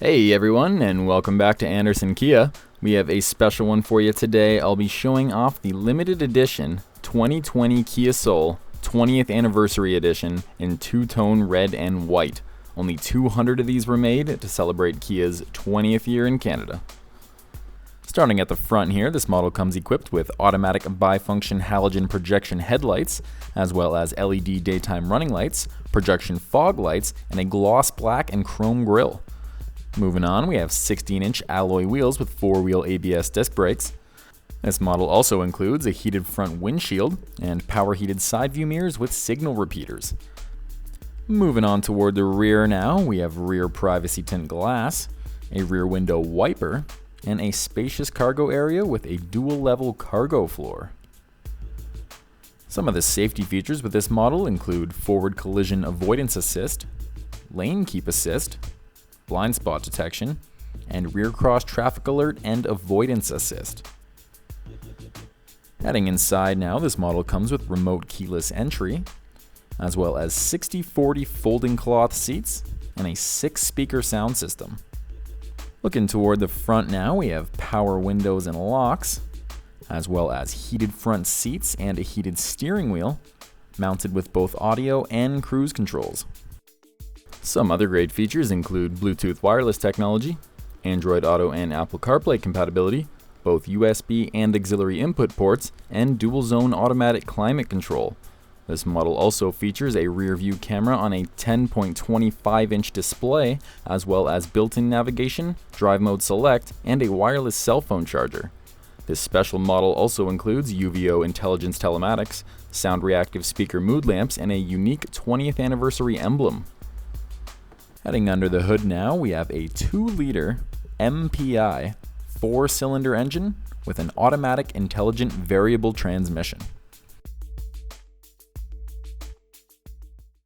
Hey everyone, and welcome back to Anderson Kia. We have a special one for you today. I'll be showing off the limited edition 2020 Kia Soul 20th Anniversary Edition in two-tone red and white. Only 200 of these were made to celebrate Kia's 20th year in Canada. Starting at the front here, this model comes equipped with automatic bifunction halogen projection headlights, as well as LED daytime running lights, projection fog lights, and a gloss black and chrome grille. Moving on, we have 16-inch alloy wheels with 4-wheel ABS disc brakes. This model also includes a heated front windshield and power-heated side view mirrors with signal repeaters. Moving on toward the rear now, we have rear privacy tint glass, a rear window wiper, and a spacious cargo area with a dual-level cargo floor. Some of the safety features with this model include forward collision avoidance assist, lane keep assist, blind spot detection, and rear cross traffic alert and avoidance assist. Heading inside now, this model comes with remote keyless entry, as well as 60/40 folding cloth seats and a 6-speaker sound system. Looking toward the front now, we have power windows and locks, as well as heated front seats and a heated steering wheel, mounted with both audio and cruise controls. Some other great features include Bluetooth wireless technology, Android Auto and Apple CarPlay compatibility, both USB and auxiliary input ports, and dual-zone automatic climate control. This model also features a Rearview Camera on a 10.25-inch display, as well as built-in navigation, drive mode select, and a wireless cell phone charger. This special model also includes UVO Intelligence Telematics, sound reactive speaker mood lamps, and a unique 20th anniversary emblem. Heading under the hood now, we have a 2-liter MPI 4-cylinder engine with an automatic intelligent variable transmission.